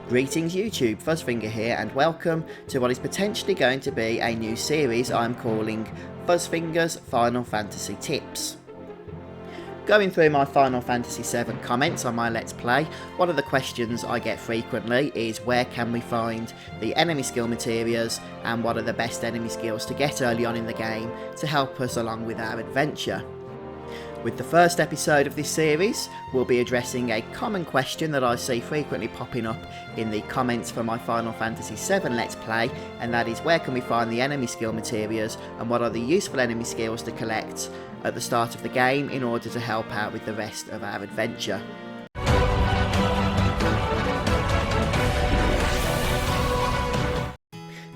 Greetings YouTube, Fuzzfinger here and welcome to what is potentially going to be a new series I'm calling Fuzzfinger's Final Fantasy Tips. Going through my Final Fantasy VII comments on my Let's Play, one of the questions I get frequently is where can we find the enemy skill materias and what are the best enemy skills to get early on in the game to help us along with our adventure. With the first episode of this series, we'll be addressing a common question that I see frequently popping up in the comments for my Final Fantasy VII Let's Play, and that is where can we find the enemy skill materials and what are the useful enemy skills to collect at the start of the game in order to help out with the rest of our adventure.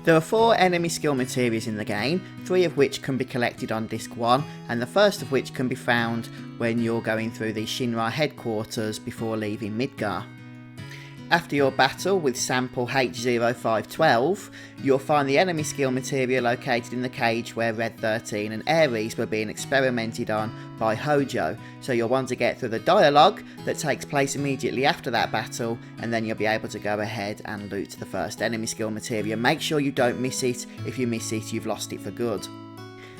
There are 4 enemy skill materials in the game, 3 of which can be collected on Disc 1, and the first of which can be found when you're going through the Shinra headquarters before leaving Midgar. After your battle with sample H0512, you'll find the enemy skill material located in the cage where Red 13 and Ares were being experimented on by Hojo, so you'll want to get through the dialogue that takes place immediately after that battle, and then you'll be able to go ahead and loot the first enemy skill material. Make sure you don't miss it. If you miss it, you've lost it for good.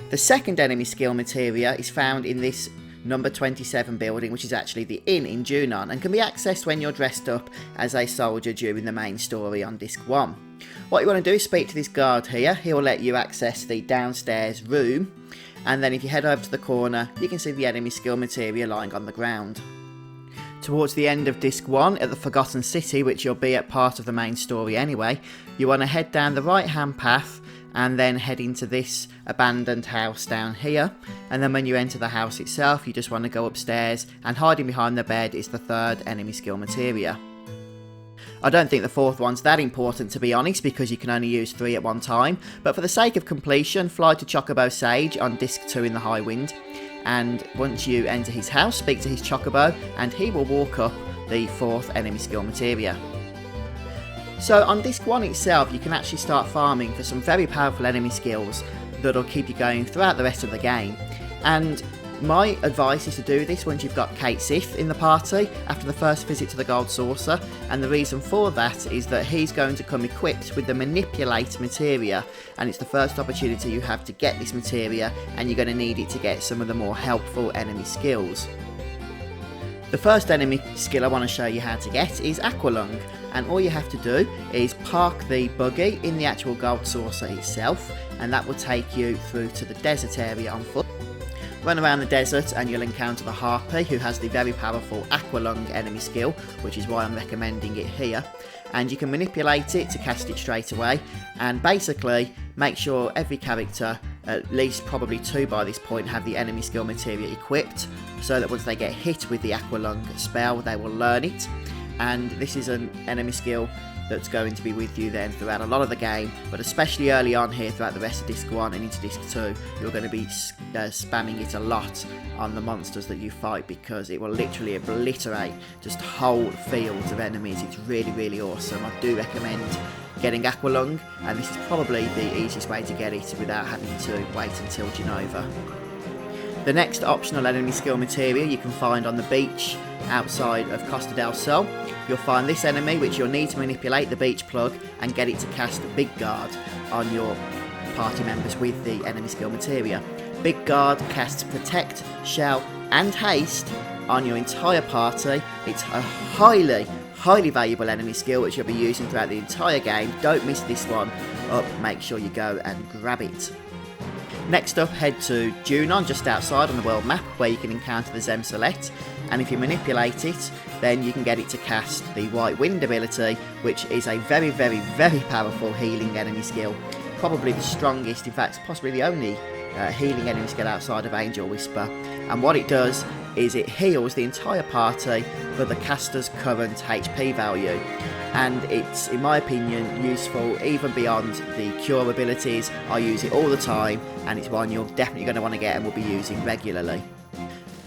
The second enemy skill materia is found in this number 27 building, which is actually the inn in Junon, and can be accessed when you're dressed up as a soldier during the main story on Disc 1. What you want to do is speak to this guard here. He will let you access the downstairs room, and then if you head over to the corner, you can see the enemy skill material lying on the ground. Towards the end of Disc 1, at the Forgotten City, which you'll be at part of the main story anyway, you want to head down the right hand path and then head into this abandoned house down here, and then when you enter the house itself you just want to go upstairs, and hiding behind the bed is the third enemy skill materia. I don't think the fourth one's that important, to be honest, because you can only use 3 at one time, but for the sake of completion, fly to Chocobo Sage on Disc 2 in the High Wind, and once you enter his house, speak to his Chocobo and he will walk up the 4th enemy skill materia. So on Disc 1 itself, you can actually start farming for some very powerful enemy skills that'll keep you going throughout the rest of the game. And my advice is to do this once you've got Kate Sith in the party after the first visit to the Gold Saucer, and the reason for that is that he's going to come equipped with the Manipulate materia, and it's the first opportunity you have to get this materia, and you're going to need it to get some of the more helpful enemy skills. The first enemy skill I want to show you how to get is Aqualung, and all you have to do is park the buggy in the actual Gold Saucer itself, and that will take you through to the desert area on foot. Run around the desert and you'll encounter the Harpy, who has the very powerful Aqualung enemy skill, which is why I'm recommending it here, and you can manipulate it to cast it straight away, and basically make sure every character, at least probably 2 by this point, have the enemy skill materia equipped, so that once they get hit with the Aqualung spell they will learn it, and this is an enemy skill that's going to be with you then throughout a lot of the game, but especially early on here throughout the rest of Disc 1 and into Disc 2, you're going to be spamming it a lot on the monsters that you fight, because it will literally obliterate just whole fields of enemies. It's really awesome. I do recommend getting Aqualung, and this is probably the easiest way to get it without having to wait until Genova. The next optional enemy skill material you can find on the beach outside of Costa del Sol. You'll find this enemy, which you'll need to manipulate the beach plug and get it to cast Big Guard on your party members with the enemy skill materia. Big Guard casts Protect, Shell and Haste on your entire party. It's a highly valuable enemy skill which you'll be using throughout the entire game. Don't miss this one up, make sure you go and grab it. Next up, head to Junon, just outside on the world map, where you can encounter the Zemselette, and if you manipulate it, then you can get it to cast the White Wind ability, which is a very powerful healing enemy skill. Probably the strongest, in fact possibly the only healing enemy skill outside of Angel Whisper, and what it does is it heals the entire party for the caster's current HP value, and it's, in my opinion, useful even beyond the cure abilities. I use it all the time, and it's one you're definitely going to want to get and will be using regularly.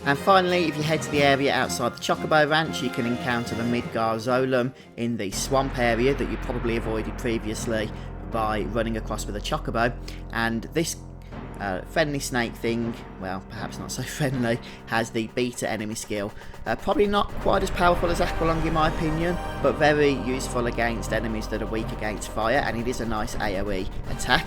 And finally, if you head to the area outside the Chocobo Ranch, you can encounter the Midgar Zolom in the swamp area that you probably avoided previously by running across with a Chocobo, and this Friendly snake thing, well, perhaps not so friendly, has the beta enemy skill. Probably not quite as powerful as Aqualung in my opinion, but very useful against enemies that are weak against fire, and it is a nice AoE attack.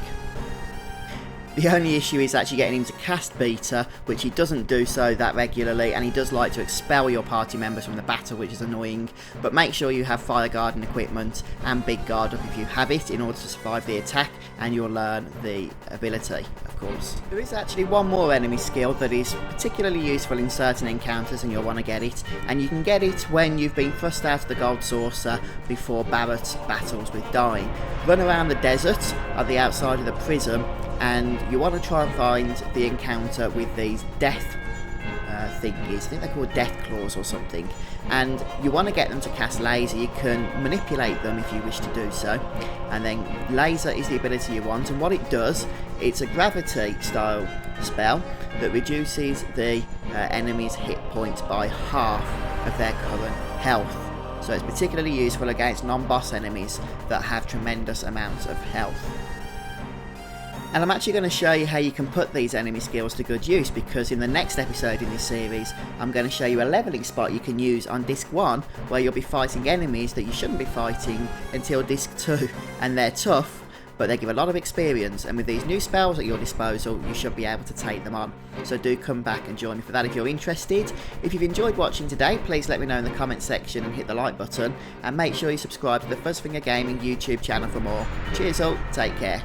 The only issue is actually getting him to cast beta, which he doesn't do so that regularly, and he does like to expel your party members from the battle, which is annoying. But make sure you have fire guarding equipment and big guard up if you have it in order to survive the attack, and you'll learn the ability, of course. There is actually one more enemy skill that is particularly useful in certain encounters, and you'll want to get it, and you can get it when you've been thrust out of the gold saucer before Barret battles with dying. Run around the desert at the outside of the prism, and you want to try and find the encounter with these death thingies. I think they're called death claws or something, and you want to get them to cast laser. You can manipulate them if you wish to do so, and then laser is the ability you want, and what it does, it's a gravity style spell that reduces the enemy's hit points by half of their current health. So it's particularly useful against non-boss enemies that have tremendous amounts of health. And I'm actually going to show you how you can put these enemy skills to good use, because in the next episode in this series I'm going to show you a leveling spot you can use on disc 1 where you'll be fighting enemies that you shouldn't be fighting until disc 2, and they're tough but they give a lot of experience, and with these new spells at your disposal you should be able to take them on. So do come back and join me for that if you're interested. If you've enjoyed watching today, please let me know in the comment section and hit the like button, and make sure you subscribe to the Fuzzfinger Gaming YouTube channel for more. Cheers all, take care.